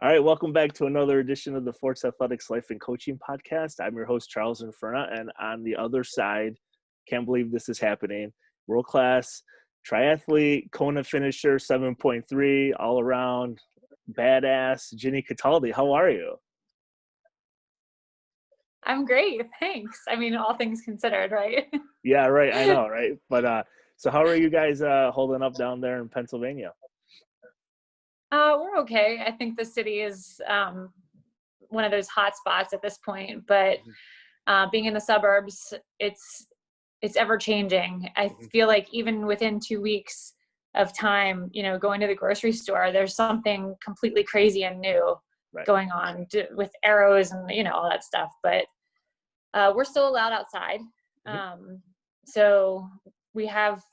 All right, welcome back to another edition of the Forza Athletics Life and Coaching Podcast. I'm your host, Charles Inferna, and on the other side, can't believe this is happening, world-class triathlete, Kona finisher, 7.3, all-around badass, Ginny Cataldi. How are you? I'm great, thanks. I mean, all things considered, right? Yeah, right, I know, right? But so how are you guys holding up down there in Pennsylvania? We're okay. I think the city is one of those hot spots at this point, but being in the suburbs, it's ever changing. I feel like even within 2 weeks of time, going to the grocery store, there's something completely crazy and new going on with arrows and, all that stuff. But we're still allowed outside. So we have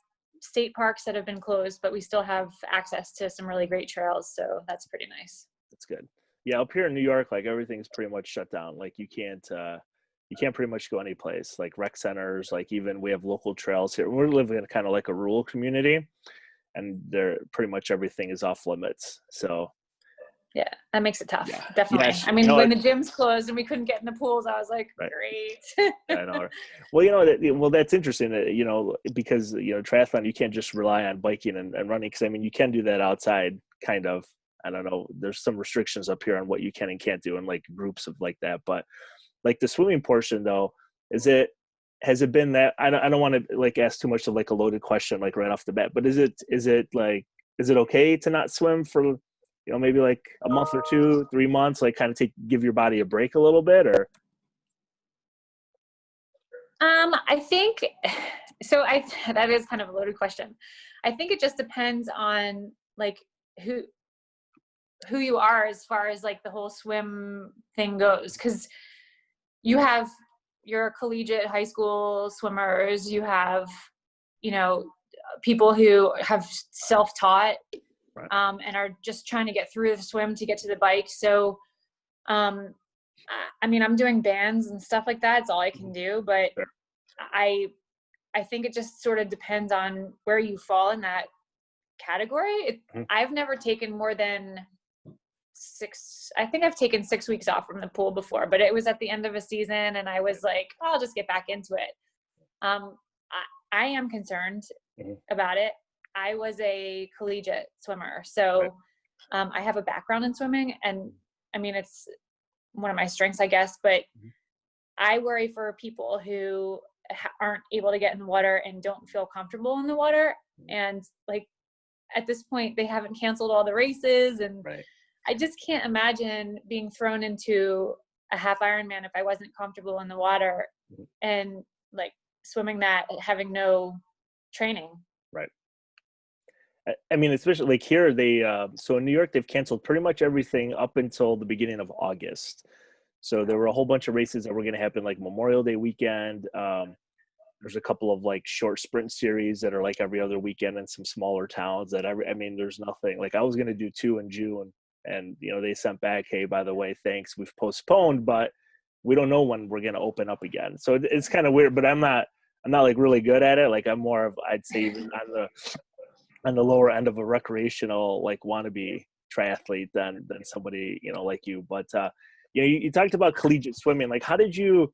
state parks that have been closed, but we still have access to some really great trails. So that's pretty nice. That's good. Yeah, up here in New York, like everything's pretty much shut down. Like you can't pretty much go any place, like rec centers, like even we have local trails here. We're living in kind of like a rural community, and there pretty much everything is off limits. So yeah, that makes it tough. Yeah. Definitely. Yes. I mean, when the gyms closed and we couldn't get in the pools, I was like, great. I know. Well, that's interesting that, because, triathlon, you can't just rely on biking and running. Cause I mean, you can do that outside kind of, I don't know, there's some restrictions up here on what you can and can't do in like groups of like that. But like the swimming portion though, has it been that, I don't want to like ask too much of like a loaded question, like right off the bat, but is it okay to not swim for, maybe like a month or 2, 3 months, like kind of give your body a break a little bit, or? I think so. That is kind of a loaded question. I think it just depends on like who you are as far as like the whole swim thing goes. Cause you have your collegiate high school swimmers, you have, people who have self-taught, and are just trying to get through the swim to get to the bike. So, I mean, I'm doing bands and stuff like that. It's all I can do, but I think it just sort of depends on where you fall in that category. I've never taken more than 6. I think I've taken 6 weeks off from the pool before, but it was at the end of a season and I was like, I'll just get back into it. I am concerned about it. I was a collegiate swimmer, so I have a background in swimming, and I mean, it's one of my strengths, I guess, but I worry for people who aren't able to get in the water and don't feel comfortable in the water. And like, at this point, they haven't canceled all the races. And I just can't imagine being thrown into a half Ironman if I wasn't comfortable in the water and like swimming that, having no training. Right. I mean, especially like here, so in New York, they've canceled pretty much everything up until the beginning of August. So there were a whole bunch of races that were going to happen like Memorial Day weekend. There's a couple of like short sprint series that are like every other weekend in some smaller towns that there's nothing. Like I was going to do 2 in June, and they sent back, hey, by the way, thanks, we've postponed, but we don't know when we're going to open up again. So it's kind of weird, but I'm not like really good at it. Like I'm more of, I'd say, even on the lower end of a recreational, like wannabe triathlete than somebody, like you. But, you talked about collegiate swimming. Like, how did you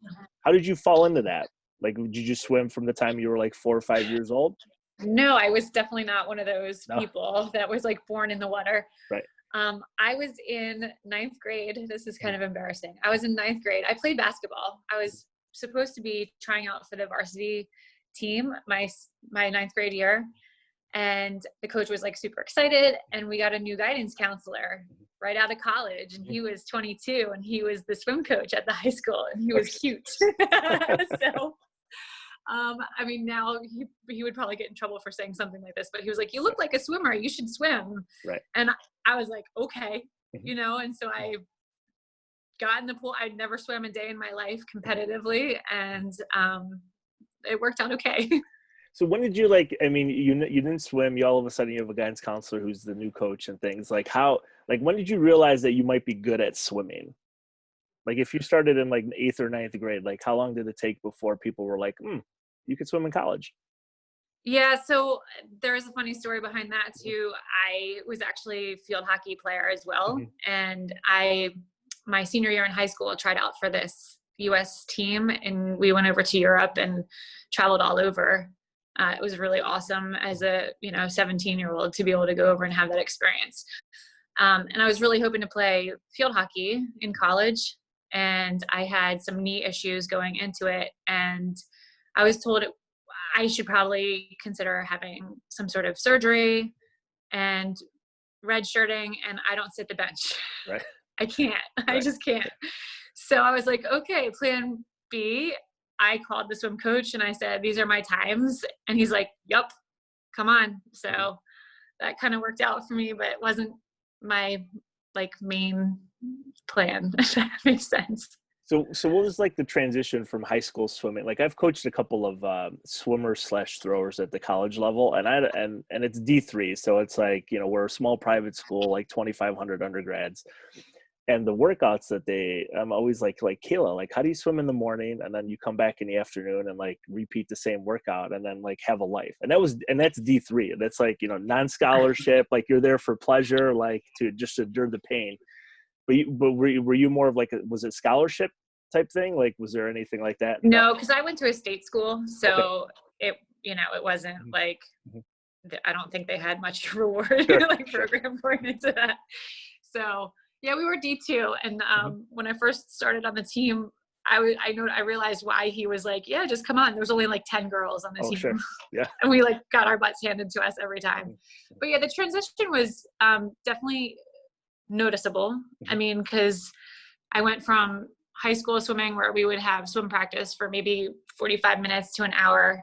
fall into that? Like, did you swim from the time you were like 4 or 5 years old? No, I was definitely not one of those people that was like born in the water. Right. I was in 9th grade. This is kind of embarrassing. I was in 9th grade. I played basketball. I was supposed to be trying out for the varsity team my 9th grade year. And the coach was like super excited, and we got a new guidance counselor right out of college, and he was 22, and he was the swim coach at the high school, and he was cute. So, I mean, now he would probably get in trouble for saying something like this, but he was like, "You look like a swimmer. You should swim." Right. And I was like, "Okay," and so I got in the pool. I'd never swam a day in my life competitively, and it worked out okay. So when did you you didn't swim, you all of a sudden you have a guidance counselor who's the new coach and things, like when did you realize that you might be good at swimming? Like if you started in like 8th or 9th grade, like how long did it take before people were like, you could swim in college? Yeah, so there's a funny story behind that too. I was actually a field hockey player as well, Mm-hmm. and my senior year in high school, tried out for this U.S. team, and we went over to Europe and traveled all over. It was really awesome as a 17-year-old to be able to go over and have that experience. And I was really hoping to play field hockey in college, and I had some knee issues going into it, and I was told I should probably consider having some sort of surgery and redshirting, and I don't sit the bench. Right. I can't. I Right. just can't. So I was like, okay, plan B. I called the swim coach and I said, these are my times. And he's like, yep, come on. Mm-hmm. So that kind of worked out for me, but it wasn't my main plan, if that makes sense. So what was like the transition from high school swimming? Like I've coached a couple of swimmers slash throwers at the college level, and it's D3, so it's like we're a small private school, like 2,500 undergrads, and the workouts that I'm always like Kayla, like how do you swim in the morning and then you come back in the afternoon and like repeat the same workout and then like have a life, and that's D3. That's like non-scholarship, like you're there for pleasure, like to just endure the pain. But were you more of like was it scholarship type thing? Like was there anything like that involved? No, because I went to a state school, Okay. so it wasn't Mhm. like Mhm. I don't think they had much reward Sure, sure. program going into that. So yeah, we were D2, and Mhm. when I first started on the team, I realized why he was like, yeah, just come on. There was only like 10 girls on the Oh, team, sure. Yeah. and we like got our butts handed to us every time. Mhm. But yeah, the transition was definitely noticeable. I Mhm. mean, because I went from high school swimming where we would have swim practice for maybe 45 minutes to an hour,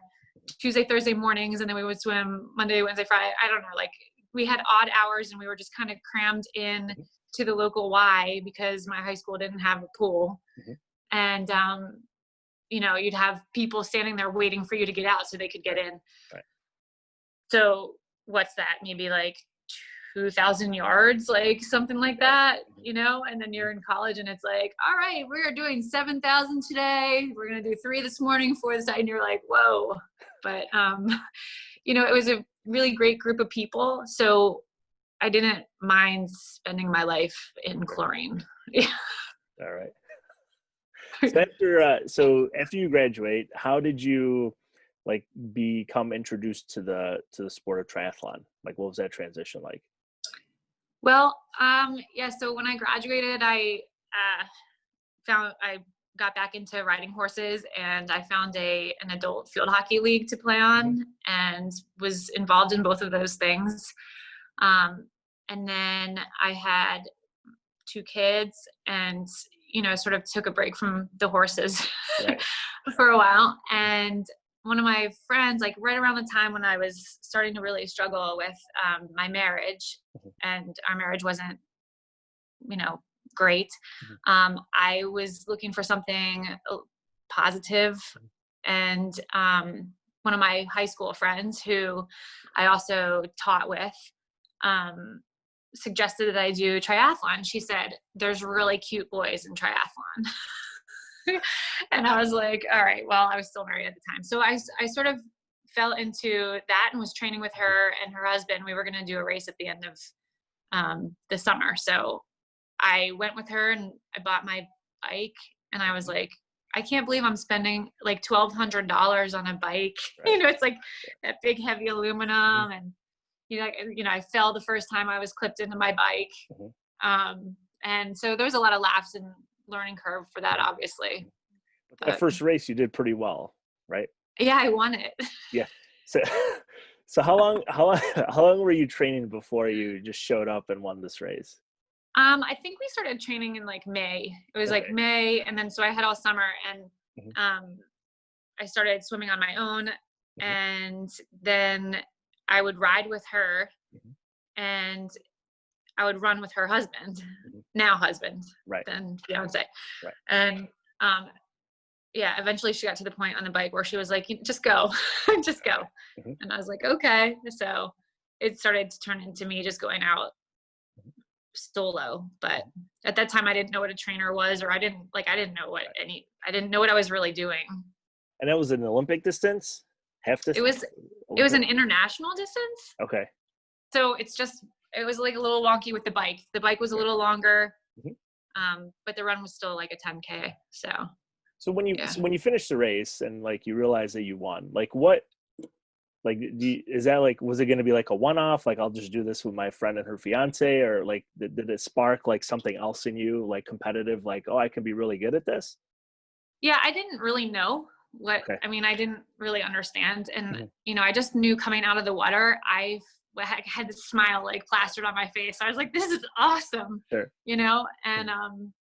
Tuesday, Thursday mornings, and then we would swim Monday, Wednesday, Friday. I don't know, like we had odd hours and we were just kind of crammed in Mhm. to the local Y because my high school didn't have a pool. Mhm. And, you'd have people standing there waiting for you to get out so they could get Right. in. Right. So what's that? Maybe like 2,000 yards, like something like Right. that, Mhm. and then Mhm. you're in college and it's like, all right, we're doing 7,000 today. We're going to do 3 this morning, 4 this night. And you're like, whoa. But, it was a really great group of people. So I didn't mind spending my life in Sure. chlorine. Yeah. All right. So after you graduate, how did you like become introduced to the sport of triathlon? Like what was that transition like? Well, yeah. So when I graduated, uh, I got back into riding horses, and I found an adult field hockey league to play Mhm. on, and was involved in both of those things. Um, and then I had 2 kids, and sort of took a break from the horses Right. for a while. Mhm. And one of my friends, like right around the time when I was starting to really struggle with my marriage, Mhm. and our marriage wasn't you know, great. Mhm. I was looking for something positive, Mhm. and one of my high school friends, who I also taught with, um, suggested that I do triathlon. She said, "There's really cute boys in triathlon." And I was like, all right, well, I was still married at the time. So I sort of fell into that and was training with Mhm. her and her husband. We were going to do a race at the end of the summer. So I went with her and I bought my bike, and I was Mhm. like, I can't believe I'm spending like $1,200 on a bike. Right. It's like that big heavy Mhm. aluminum, and I fell the first time I was clipped into my bike. Mhm. And so there was a lot of laughs and learning curve for that, Mhm. obviously. But that But first race you did pretty well, right? yeah, I won it. Yeah. So so how long were you training before you just showed up and won this race? I think we started training in like May. It was like Okay. May, and then so I had all summer, and Mhm. um, I started swimming on my own, Mhm. and then I would ride with her, Mhm. and I would run with her husband, Mhm. now husband, Right. then fiance. Right. And um, yeah, eventually she got to the point on the bike where she was like, just go, just go. Mhm. And I was like, okay. So it started to turn into me just going out Mhm. solo. But Mhm. at that time I didn't know what a trainer was, or I didn't know Right. I didn't know what I was really doing. And that was an Olympic distance? Half It distance? was What It was was it? an international distance. Okay. So it was like a little wonky with the bike. The bike was a Sure. little longer, Mhm. but the run was still like a 10K. So yeah. So when you finish the race and like you realize that you won, like what, like is that like, was it going to be like a one-off, like I'll just do this with my friend and her fiance, or like did it spark like something else in you, like competitive, like, oh, I can be really good at this? Yeah, I didn't really know Okay. I mean, I didn't really understand. And, Mhm. I just knew coming out of the water, had this smile like plastered on my face. I was like, this is awesome, Sure. And, Mhm.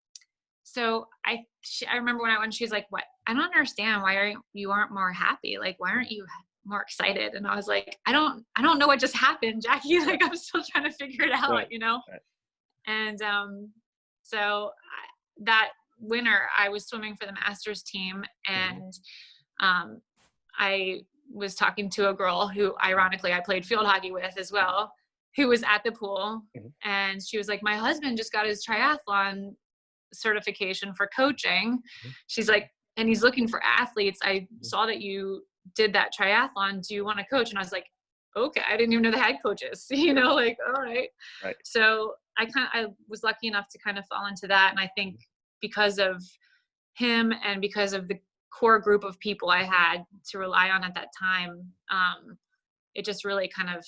so I remember when she was like, what, I don't understand. Why you aren't more happy? Like, why aren't Mhm. you more excited? And I was like, I don't know what just happened, Jackie. Right. Like, I'm still trying to figure it Right. out. Right. And, that winter I was swimming for the masters team, Mhm. and I was talking to a girl who ironically I played field hockey with as Mhm. well, who was at the pool, Mhm. and she was like, my husband just got his triathlon certification for coaching. Mhm. She's like, and he's looking for athletes. I Mhm. saw that you did that triathlon. Do you want to coach? And I was like, okay. I didn't even know they had coaches, Sure. like, all right. Right. So I was lucky enough to kind of fall into that. And I think Mhm. because of him and because of the core group of people I had to rely on at that time, it just really kind of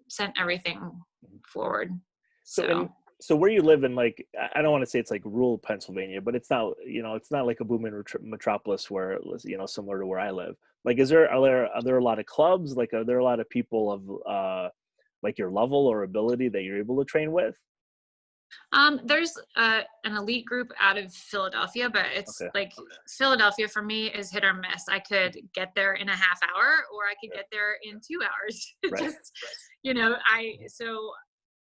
sent everything Mhm. forward. So in So so where you live in, like, I don't want to say it's like rural Pennsylvania, but it's not, it's not like a booming metropolis where it was, similar to where I live. Like, are there a lot of clubs? Like, are there a lot of people of like your level or ability that you're able to train with? there's an elite group out of Philadelphia, but it's Okay. like Philadelphia for me is hit or miss. I could get there in a half hour or I could Sure. get there in 2 hours. Right. Just, so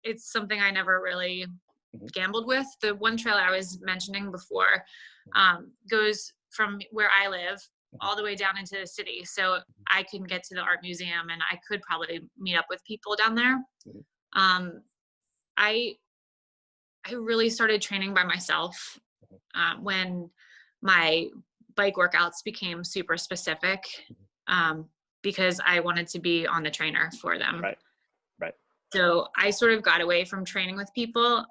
it's something I never really Mhm. gambled with. The one trail I was mentioning before goes from where I live Mhm. all the way down into the city. So I can get to the art museum and I could probably meet up with people down there. Mhm. Um, I I really started training by myself Mhm. when my bike workouts became super specific, Mhm. um, because I wanted to be on the trainer for them. Right. Right. So I sort of got away from training with people,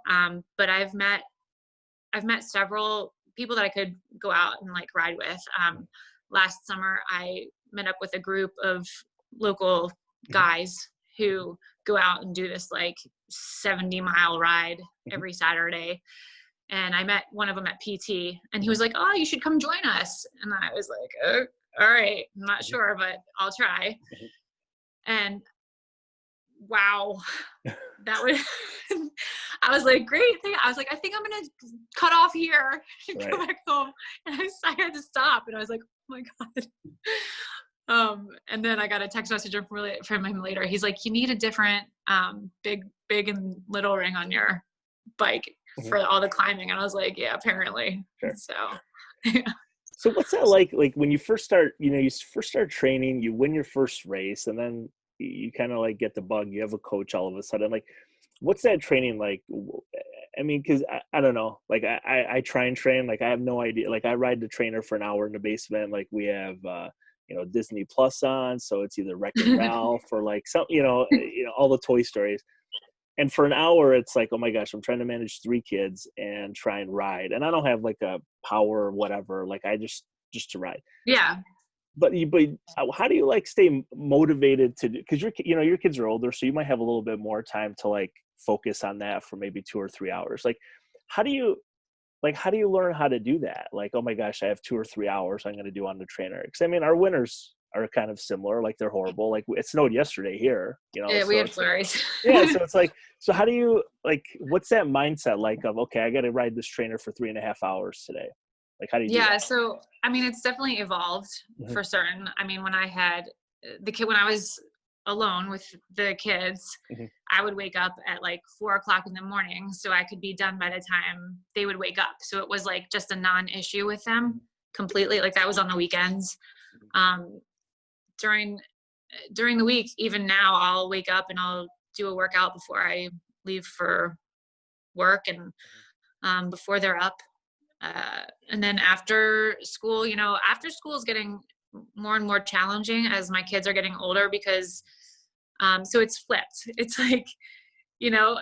but I've met several people that I could go out and like ride with. Mhm. Last summer, I met up with a group of local Mhm. guys Mhm. who go out and do this like 70-mile ride Mhm. every Saturday. And I met one of them at PT, and he Mhm. was like, "Oh, you should come join us." And I was like, "Oh, all right, I'm not Mhm. sure, but I'll try." Mhm. And wow, that was I was like, great thing. I was like, I think I'm gonna cut off here and go Right. back home. And I had to stop. And I was like, oh my God. And then I got a text message from him later. He's like, you need a different big and little ring on your bike Mhm. for all the climbing. And I was like, yeah, apparently. Sure. So yeah. So what's that like? Like when you first start, you first start training, you win your first race, and then you kind of like get the bug. You have a coach all of a sudden. Like, what's that training like? I mean, because I don't know. Like I try and train. Like I have no idea. Like I ride the trainer for an hour in the basement. Like we have Disney Plus on, so it's either Wreck-It Ralph or like some all the Toy Stories. And for an hour, it's like, oh my gosh, I'm trying to manage 3 kids and try and ride. And I don't have like a power or whatever. Like I just to ride. Yeah. But how do you like stay motivated to do? Because your kids are older, so you might have a little bit more time to like focus on that for maybe 2 or 3 hours. Like, how do you how do you learn how to do that? Like, oh my gosh, I have 2 or 3 hours I'm going to do on the trainer. Because I mean, our winters are kind of similar. Like they're horrible. Like it snowed yesterday here. Yeah, we So had it's flurries. yeah, so it's like, so how do you like, what's that mindset like of, okay, I got to ride this trainer for 3.5 hours today? Like, how do you do Yeah, that? so I mean, it's definitely evolved Mhm. for certain. I mean, when I had when I was alone with the kids, Mhm. I would wake up at like 4 o'clock in the morning so I could be done by the time they would wake up. So it was like just a non-issue with them completely. Like that was on the weekends. Um, during during the week, even now, I'll wake up and I'll do a workout before I leave for work and before they're up. And then after school, after school is getting more and more challenging as my kids are getting older because, so it's flipped. It's like, you know,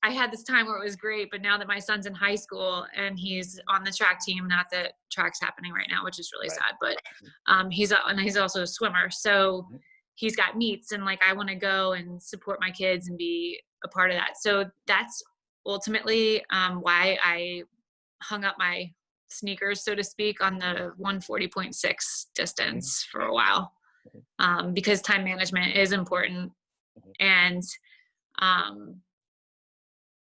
I had this time where it was great, but now that my son's in high school and he's on the track team, not that track's happening right now, which is really Right. sad, but he's also a swimmer. So he's got meets and like, I want to go and support my kids and be a part of that. So that's ultimately why I hung up my sneakers, so to speak, on the 140.6 Mhm. distance for a while, because time management is important. Mhm. And, um,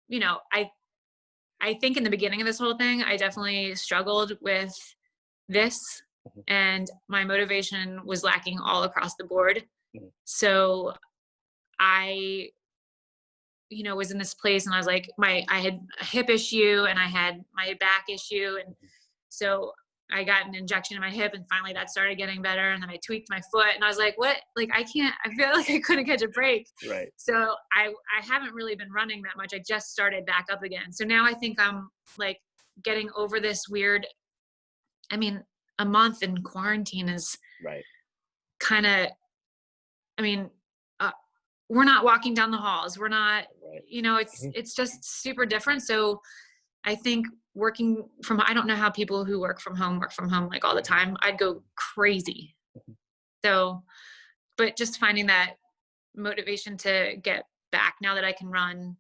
you know, I think in the beginning of this whole thing, I definitely struggled with this, Mhm. and my motivation was lacking all across the board. Mhm. So I, you know, was in this place and I was like, I had a hip issue and I had my back issue. And so I got an injection in my hip and finally that started getting better. And then I tweaked my foot and I was like, what? Like, I feel like I couldn't catch a break. Right. So I haven't really been running that much. I just started back up again. So now I think I'm like getting over this weird, I mean, a month in quarantine is Right. kind of, I mean, uh, we're not walking down the halls. We're not, Right. you know, Mhm. it's just super different. So I think working from, I don't know how people who work from home like all the time. I'd go crazy. Mhm. So, but just finding that motivation to get back now that I can run,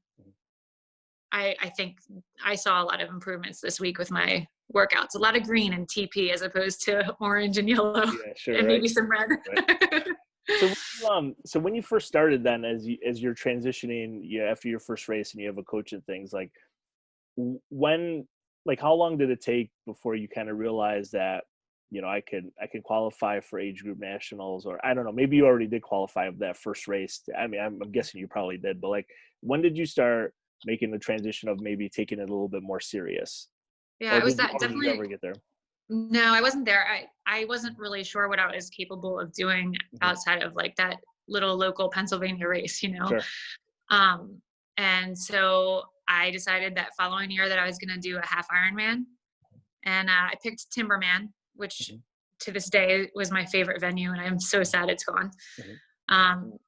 I think I saw a lot of improvements this week with my workouts. A lot of green and TP as opposed to orange and yellow Yeah, sure. and Right. maybe some red. Right. So when you first started, then as you're transitioning, after your first race and you have a coach and things like, when, like, how long did it take before you kind of realized that, I can qualify for age group nationals, or I don't know, maybe you already did qualify of that first race. I mean, I'm guessing you probably did, but like, when did you start making the transition of maybe taking it a little bit more serious, Yeah, or it was did you that or did you definitely. ever get there? No, I wasn't there. I wasn't really sure what I was capable of doing Mhm. outside of like that little local Pennsylvania race, you know? Sure. Um, and so I decided that following year that I was going to do a half Ironman. And I picked Timberman, which Mhm. to this day was my favorite venue. And I'm so sad it's gone. Mhm. Um,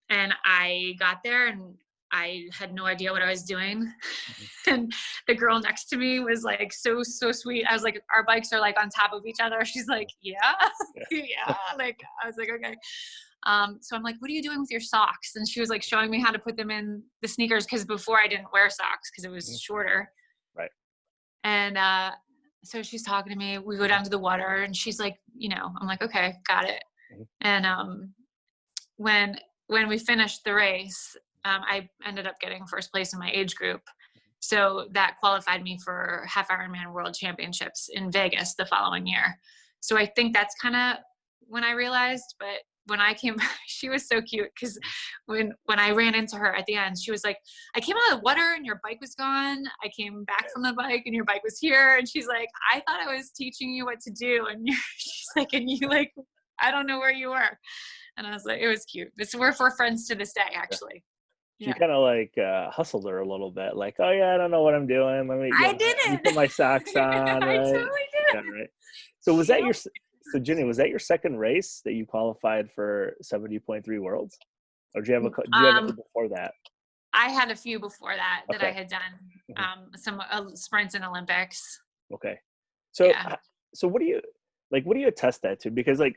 and I got there and I had no idea what I was doing. Mhm. And the girl next to me was like so sweet. I was like, our bikes are like on top of each other. She's like, yeah. Yeah. Yeah, like I was like, okay. So I'm like, what are you doing with your socks? And she was like showing me how to put them in the sneakers, because before I didn't wear socks because it was Mhm. shorter. Right. And so she's talking to me. We go down to the water and she's like, you know, I'm like, okay, got it. Mhm. And when we finished the race, I ended up getting first place in my age group. So that qualified me for half Ironman World Championships in Vegas the following year. So I think that's kind of when I realized. But when I came, she was so cute because when I ran into her at the end, she was like, I came out of the water and your bike was gone. I came back from the bike and your bike was here. And she's like, I thought I was teaching you what to do. And she's like, and you like, I don't know where you were. And I was like, it was cute. We're friends to this day, Yeah. actually. You Yeah. kind of like hustled her a little bit, like, oh yeah, I don't know what I'm doing. I Let me didn't. put my socks on, I right? totally Yeah, did. right. So was that Yep. your so Ginny, was that your second race that you qualified for 70.3 worlds, or did you have any Um, before that? I had a few before that I Okay. had done, Mhm. some sprints in Olympics. Okay. So Yeah. so what do you attest that to? Because like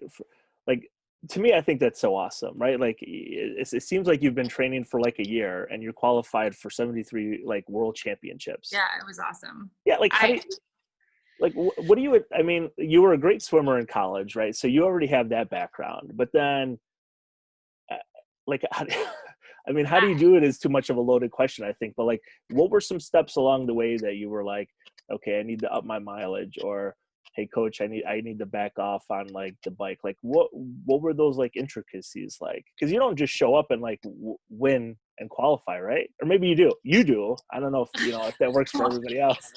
to me, I think that's so awesome, right? Like it seems like you've been training for like a year and you're qualified for 73 like world championships. Yeah, it was awesome. Yeah, like how do I you, like what do you, I mean, you were a great swimmer in college, right? So you already have that background, but then uh, like I mean, how do you I do it is too much of a loaded question, I think. But like, what were some steps along the way that you were like, okay, I need to up my mileage, or hey, coach, I need to back off on like the bike. Like, what were those like intricacies like? Because you don't just show up and like win and qualify, right? Or maybe you do. You do. I don't know if if that works for well, everybody else.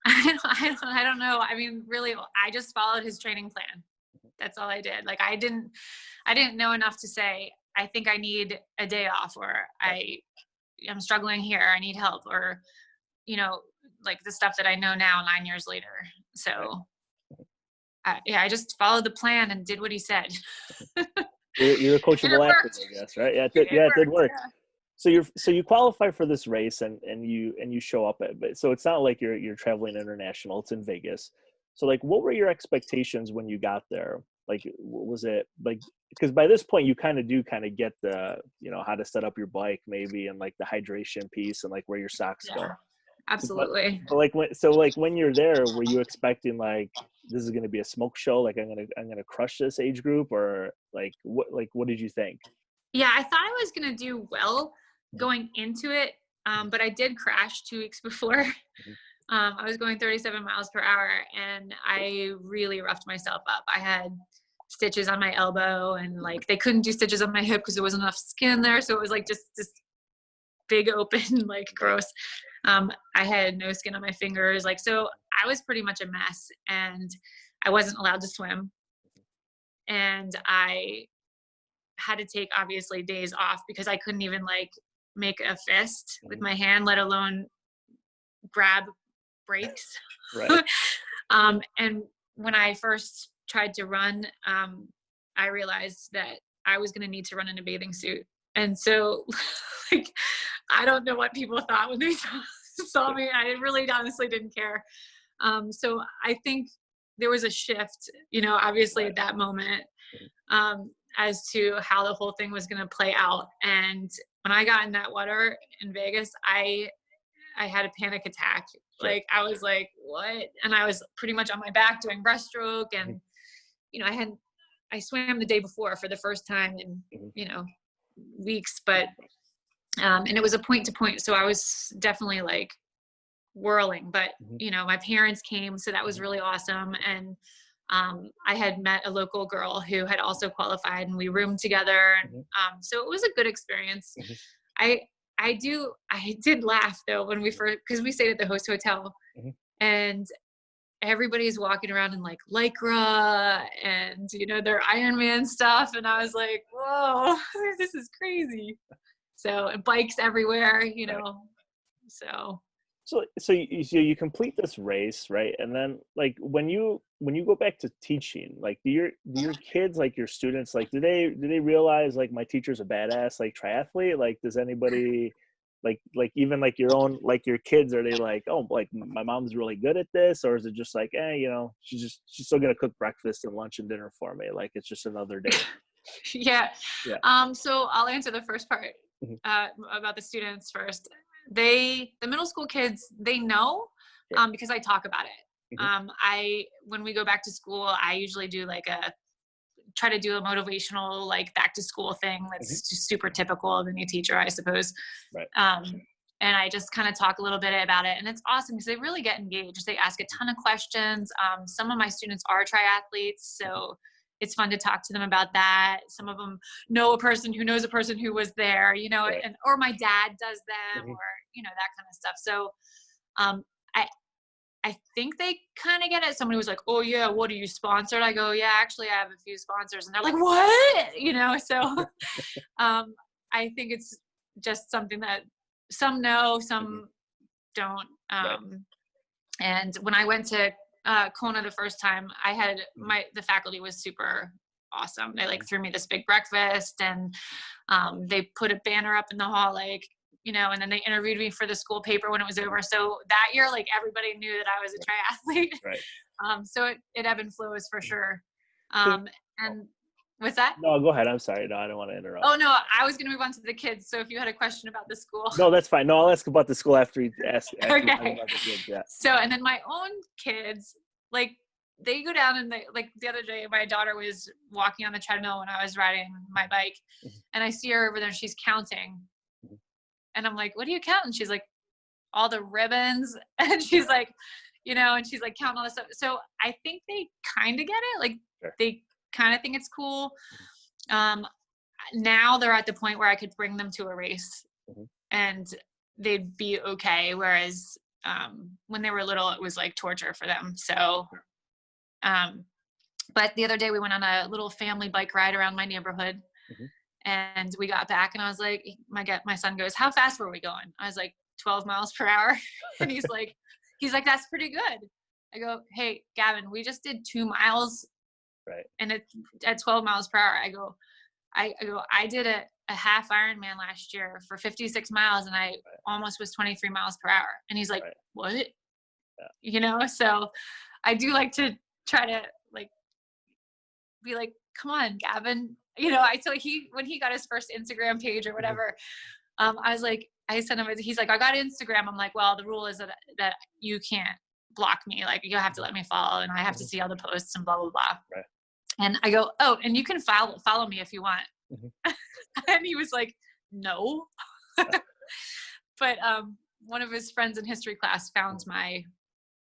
I don't know. I mean, really, I just followed his training plan. That's all I did. Like I didn't know enough to say, I think I need a day off, or Right. I'm struggling here. I need help, or, like the stuff that I know now 9 years later. Right. So I just followed the plan and did what he said. You're a And it coachable athlete, worked. I guess, right? It It did worked. work. Yeah. So you qualify for this race and you show up at, but so it's not like you're traveling international. It's in Vegas. So like, what were your expectations when you got there? Like, was it like, because by this point you kind of get the, you know, how to set up your bike maybe, and like the hydration piece and like where your socks go. Yeah, So, absolutely. but like when you're there, were you expecting like this is going to be a smoke show? Like I'm gonna crush this age group, or like what did you think? Yeah, I thought I was going to do well Mhm, going into it, but I did crash 2 weeks before. mhm, I was going 37 miles per hour and I really roughed myself up. I had stitches on my elbow and like they couldn't do stitches on my hip because there wasn't enough skin there. So it was like just this big open, like right. gross. I had no skin on my fingers. Like, so I was pretty much a mess and I wasn't allowed to swim. And I had to take obviously days off because I couldn't even like make a fist with Mhm, my hand, let alone grab brakes. right. And when I first tried to run, I realized that I was going to need to run in a bathing suit. And so, like, I don't know what people thought when they saw me. I really honestly didn't care. So I think there was a shift, you know, obviously Right. at that moment, Mhm, as to how the whole thing was going to play out. And when I got in that water in Vegas, I had a panic attack. sure. Like I was like, what? And I was pretty much on my back doing breaststroke. Mhm, And, you know, I swam the day before for the first time in, mhm, you know, weeks, but, and it was a point to point. So I was definitely like whirling, but, mhm, you know, my parents came. So that was mhm, really awesome. And, I had met a local girl who had also qualified and we roomed together. And, mhm, so it was a good experience. mhm, I, I did laugh though when we mhm, first, because we stayed at the host hotel mhm. and everybody's walking around in like lycra and you know their Iron Man stuff, and I was like, whoa, this is crazy. So and bikes everywhere, you Right. know. So So you complete this race, right? And then like when you go back to teaching, like do your kids, like your students, like do they realize like my teacher's a badass like triathlete? Like does anybody like even like your own like your kids, are they like, oh, like my mom's really good at this, or is it just like, you know, she's still gonna cook breakfast and lunch and dinner for me, like it's just another day. yeah. Yeah. So I'll answer the first part Mhm. about the students first. The middle school kids, they know, Sure. because I talk about it. Mhm. When we go back to school, I usually do like a try to do a motivational like back to school thing Mhm. that's just super typical of any teacher, I suppose. Right. Um, and I just kind of talk a little bit about it, and it's awesome because they really get engaged. They ask a ton of questions. Some of my students are triathletes, Mhm. so it's fun to talk to them about that. Some of them know a person who knows a person who was there, you know, Right. and or my dad does them, Mhm. or you know that kind of stuff. So um, I I think they kind of get it. Somebody was like, "Oh yeah, what are you sponsored?" I go, "Yeah, actually, I have a few sponsors," and they're like, "What?" You know. So um, I think it's just something that some know, Mhm. some don't. Right. And when I went to Kona the first time, I had Mhm. the faculty was super awesome. They like Mhm. threw me this big breakfast, and they put a banner up in the hall, like, you know, and then they interviewed me for the school paper when it was Mhm. over. So that year, like everybody knew that I was a Right. triathlete. Right. So it ebb and flows for Mhm. sure. So oh, And what's that? no, go ahead. I'm sorry. No, I don't want to interrupt. Oh no, I was going to move on to the kids. So if you had a question about the school. No, that's fine. No, I'll ask about the school after you talk Okay. about the kids. Yeah. So, and then my own kids, like, they go down and they, like, the other day, my daughter was walking on the treadmill when I was riding my bike, Mhm. and I see her over there, she's counting. Mhm. And I'm like, what are you counting? She's like, all the ribbons. And she's like, you know, and she's like counting all this stuff. So I think they kind of get it. Like, Sure. they kind of think it's cool. Um, Now they're at the point where I could bring them to a race Mhm. and they'd be okay. Whereas when they were little, it was like torture for them. So, Sure. um, but the other day we went on a little family bike ride around my neighborhood, Mhm. and we got back, and I was like, my son goes, "How fast were we going?" I was like, 12 miles per hour, and he's like, "That's pretty good." I go, hey, Gavin, we just did 2 miles Right. and it's at 12 miles per hour. I did a half Ironman last year for 56 miles and I almost was 23 miles per hour. And he's like, Right. what? Yeah. You know, so I do like to try to like be like, come on, Gavin. You know, when he got his first Instagram page or whatever, I was like, I sent him, he's like, I got Instagram. I'm like, well, the rule is that you can't block me. Like, you have to let me follow and I have to see all the posts and blah, blah, blah. Right. And I go, oh, and you can follow me if you want. Mm-hmm. And he was like, no. But one of his friends in history class found my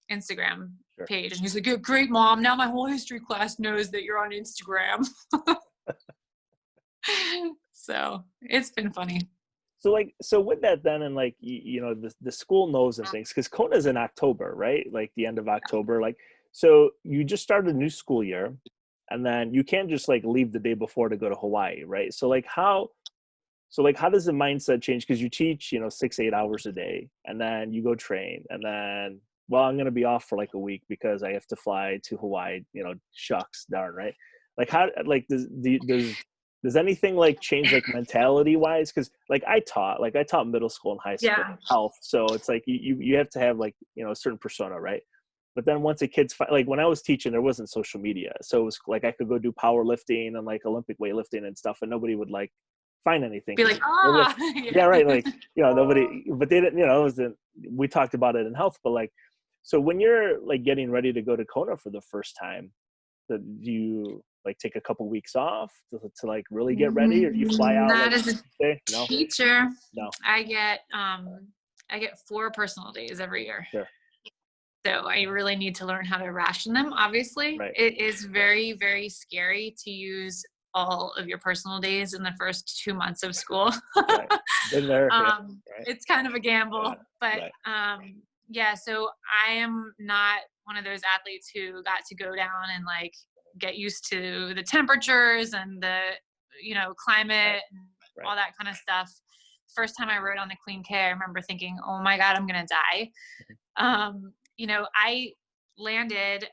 Instagram page and he's like, great, Mom. Now my whole history class knows that you're on Instagram. So it's been funny. So with that then, and like, you know, the school knows and things, because Kona's in October, right? Like the end of October. Like, so you just started a new school year and then you can't just like leave the day before to go to Hawaii, right? So how does the mindset change? Because you teach, you know, 6-8 hours a day and then you go train and then, well, I'm going to be off for like a week because I have to fly to Hawaii, you know, shucks, darn, right? Like how, like does anything like change like mentality wise? Because like I taught middle school and high school health, so it's like you have to have like, you know, a certain persona, right? But then once a kid's like when I was teaching, there wasn't social media, so it was like I could go do powerlifting and like Olympic weightlifting and stuff, and nobody would like find anything. Be like, yeah, right. Like, you know, nobody, but they didn't, you know, we talked about it in health, but like, so when you're like getting ready to go to Kona for the first time, do you like take a couple weeks off to like really get ready, or do you fly out? Not Like, as a teacher. No. I get 4 personal days every year. Sure. So I really need to learn how to ration them. Obviously, It is very, very scary to use all of your personal days in the first 2 months of school. Right. Been there. It's kind of a gamble, but yeah. So I am not one of those athletes who got to go down and like get used to the temperatures and the, you know, climate and all that kind of stuff. First time I rode on the Queen K, I remember thinking, oh my God, I'm going to die. You know, I landed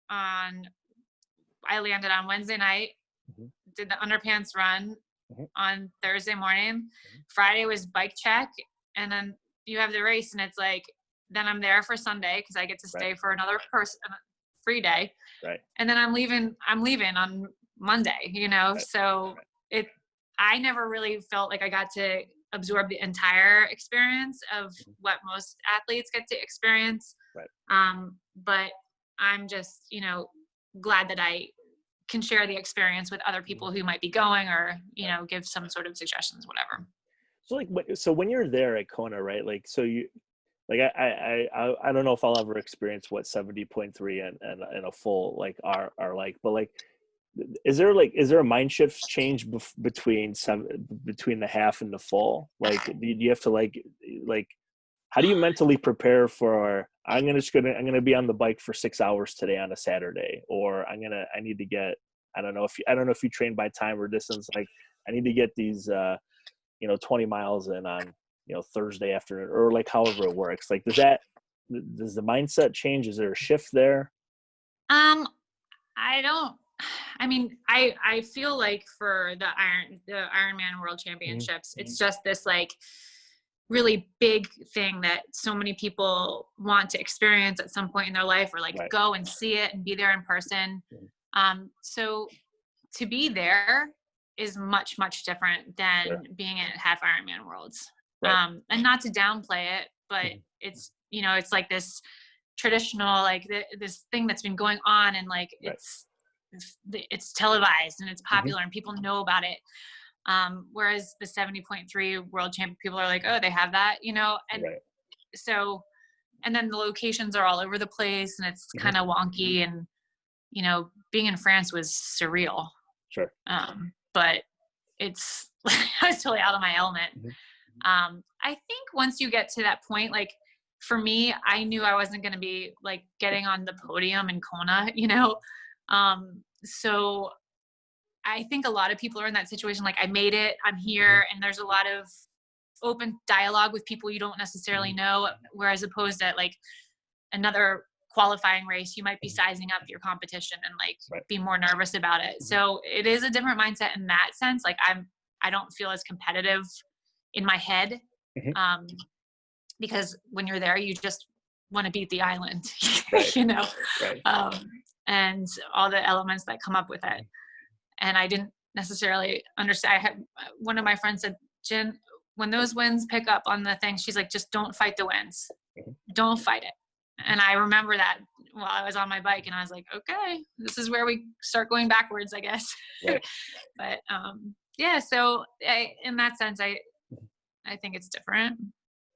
on Wednesday night, did the underpants run on Thursday morning. Friday was bike check. And then you have the race and it's like, then I'm there for Sunday because I get to stay for another free day. Right. And then I'm leaving on Monday, you know? So I never really felt like I got to absorb the entire experience of what most athletes get to experience. But I'm just, you know, glad that I can share the experience with other people who might be going or, you know, give some sort of suggestions, whatever. So like, so when you're there at Kona, right? Like, so you, like, I don't know if I'll ever experience what 70.3 and a full like are like, but like, is there a mind shift change between the half and the full? Like, do you have to like, how do you mentally prepare for, I'm gonna be on the bike for 6 hours today on a Saturday, or I need to get, I don't know if you train by time or distance, like I need to get these, you know, 20 miles in on, you know, Thursday afternoon, or like however it works. Like, does the mindset change? Is there a shift there? I feel like for the Ironman World Championships, it's just this like really big thing that so many people want to experience at some point in their life, or like go and see it and be there in person. So to be there is much, much different than being at half Ironman Worlds. And not to downplay it, but it's, you know, it's like this traditional, like this thing that's been going on, and like it's televised and it's popular and people know about it. Whereas the 70.3 world champion people are like, oh, they have that, you know? And so, and then the locations are all over the place and it's kind of wonky, and, you know, being in France was surreal. Sure. But it's, I was totally out of my element. I think once you get to that point, like for me, I knew I wasn't going to be like getting on the podium in Kona, you know? So I think a lot of people are in that situation. Like, I made it, I'm here, and there's a lot of open dialogue with people you don't necessarily know, whereas opposed to like another qualifying race, you might be sizing up your competition and like be more nervous about it. So it is a different mindset in that sense. Like I don't feel as competitive in my head, because when you're there, you just want to beat the island, you know, and all the elements that come up with it. And I didn't necessarily understand. I had one of my friends said, Jen, when those winds pick up on the thing, she's like, just don't fight the winds. Don't fight it. And I remember that while I was on my bike, and I was like, okay, this is where we start going backwards, I guess. But yeah, so in that sense, I think it's different.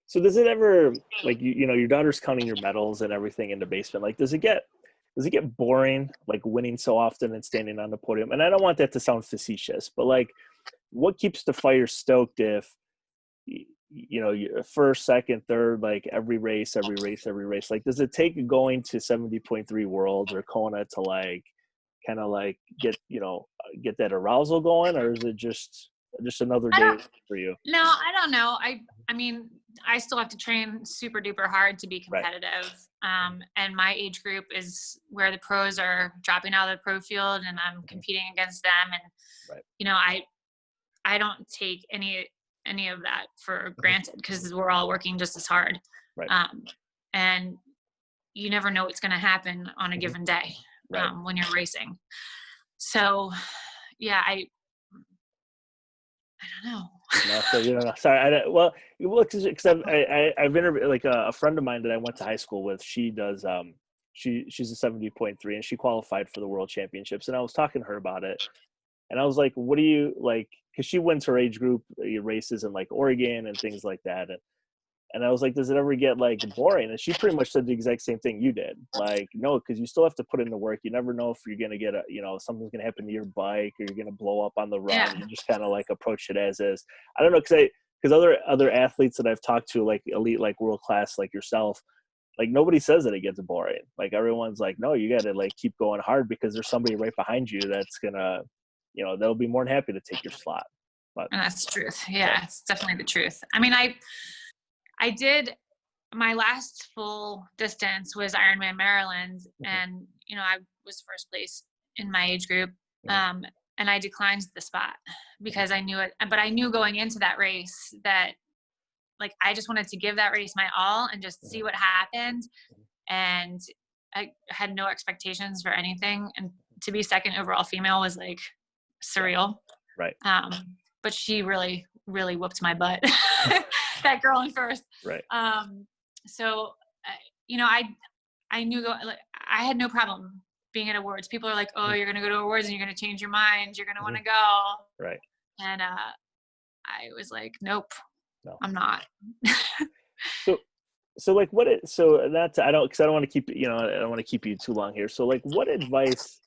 So does it ever, like, you know, your daughter's counting your medals and everything in the basement, like, does it get boring, like winning so often and standing on the podium? And I don't want that to sound facetious, but like, what keeps the fire stoked if, you know, first, second, third, like every race, like, does it take going to 70.3 Worlds or Kona to like kind of like get that arousal going, or is it just another day for you? No, I don't know. I mean, I still have to train super duper hard to be competitive. And my age group is where the pros are dropping out of the pro field, and I'm competing against them. And, you know, I don't take any of that for granted, because we're all working just as hard. And you never know what's going to happen on a given day when you're racing. So yeah, I don't know. No, so you don't know. Sorry. Well, because I've interviewed like a friend of mine that I went to high school with. She does she's a 70.3, and she qualified for the World Championships. And I was talking to her about it, and I was like, "What do you like?" Because she wins her age group races in like Oregon and things like that. And I was like, does it ever get like boring? And she pretty much said the exact same thing you did. Like, no, because you still have to put in the work. You never know if you're going to get something's going to happen to your bike, or you're going to blow up on the run. You just kind of like approach it as is. I don't know, because other athletes that I've talked to, like elite, like world class, like yourself, like nobody says that it gets boring. Like everyone's like, no, you got to like keep going hard, because there's somebody right behind you that's gonna, they'll be more than happy to take your slot. But and that's the truth. Yeah, it's definitely the truth. I mean, I did, my last full distance was Ironman Maryland, and I was first place in my age group, and I declined the spot because I knew it. But I knew going into that race that, like, I just wanted to give that race my all and just see what happened, and I had no expectations for anything. And to be second overall female was like surreal. But she really, really whooped my butt. That girl in first. So, I knew I had no problem being at awards. People are like, oh, you're going to go to awards and you're going to change your mind. You're going to want to go. And I was like, nope, I'm not. So like I don't want to keep, I don't want to keep you too long here. So like, what advice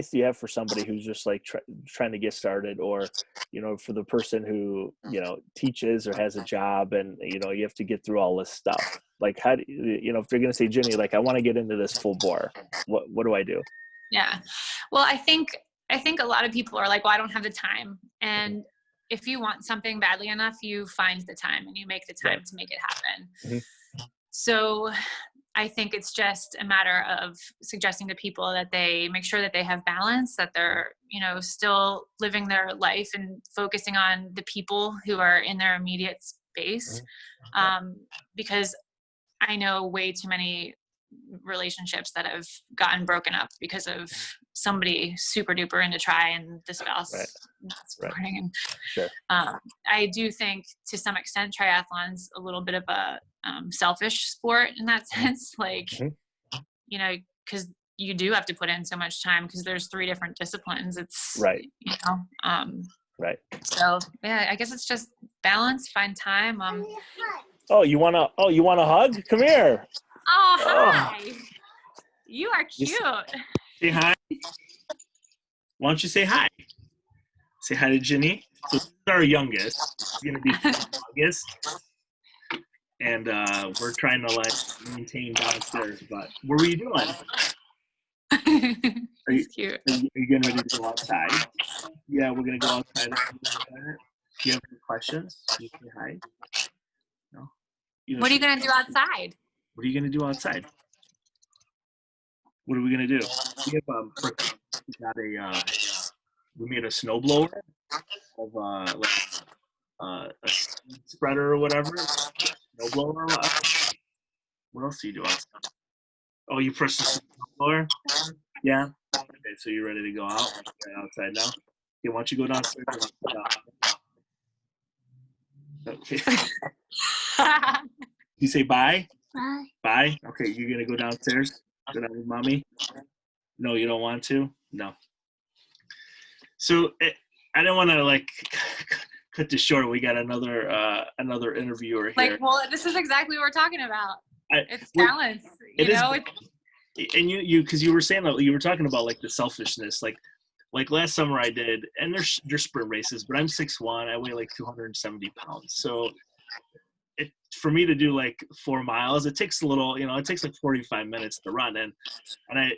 do you have for somebody who's just like trying to get started, or, for the person who, teaches or has a job, and, you have to get through all this stuff? Like, how do if they're going to say, Ginny, like, I want to get into this full bore, what do I do? Yeah. Well, I think a lot of people are like, well, I don't have the time. And if you want something badly enough, you find the time and you make the time to make it happen. So I think it's just a matter of suggesting to people that they make sure that they have balance, that they're, still living their life and focusing on the people who are in their immediate space. Because I know way too many relationships that have gotten broken up because of somebody super duper into tri and the spouse not supporting. And I do think to some extent triathlon's a little bit of a selfish sport in that sense, like because you do have to put in so much time because there's 3 different disciplines. It's so yeah, I guess it's just balance, find time. You want a hug? Come here. Oh, hi. You are cute. Say hi. Why don't you say hi? Say hi to Ginny. So this is our youngest. She's going to be August. And we're trying to like maintain downstairs. But what were you doing? He's cute. Are you getting ready to go outside? Yeah, we're going to go outside. Do you have any questions? Can you say hi? No? What are you going to do outside? What are you going to do outside? What are we gonna do? We have we got we made a snowblower of a seed spreader or whatever. Snowblower. What else do you do outside? Oh, you press the snowblower? Yeah. Okay, so you're ready to go out? Right outside now. Okay, why don't you go downstairs? Okay. You say bye? Bye. Bye? Okay, you're gonna go downstairs? Go down with mommy? No, you don't want to? No. So I don't want to like cut this short. We got another interviewer here. Like, well, this is exactly what we're talking about. It's balance. And you because you were saying that you were talking about like the selfishness, like last summer I did, and there's sprint races, but I'm 6'1", I weigh like 270 pounds. So for me to do like 4 miles, it takes a little, it takes like 45 minutes to run, and I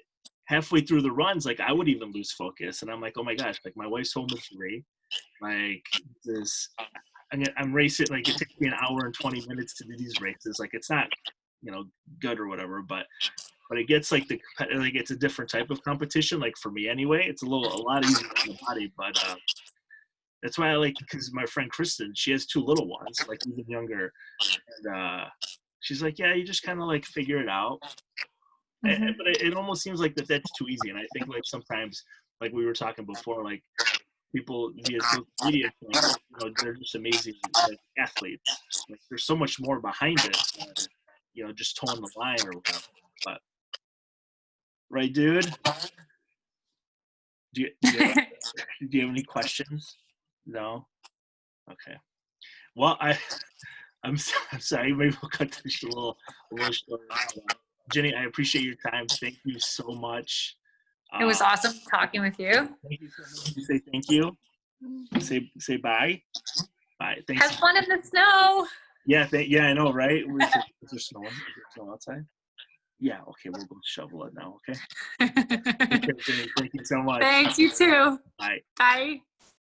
halfway through the runs, like I would even lose focus, and I'm like, oh my gosh, like my wife's home with 3, like this, I'm racing, like it takes me an hour and 20 minutes to do these races, like it's not, good or whatever, but it gets like it's a different type of competition, like for me anyway, it's a lot easier on the body, but that's why I like, because my friend Kristen, she has 2 little ones, like even younger, and she's like, yeah, you just kind of like figure it out. Mm-hmm. But it almost seems like that's too easy, and I think like sometimes, like we were talking before, like people via social media, they're just amazing like athletes. Like there's so much more behind it, just towing the line or whatever. But right, dude? Do you have any questions? No. Okay. Well, I'm sorry. Maybe we'll cut this a little short. Ginny, I appreciate your time. Thank you so much. It was awesome talking with you. Thank you so much. You say thank you. Say bye. Bye. Thanks. Have fun in the snow. Yeah. Yeah. I know, right? Is there snow? Is there snow outside? Yeah. Okay. We'll go shovel it now. Okay. Okay, Ginny, thank you so much. Thanks. You too. Bye. Bye.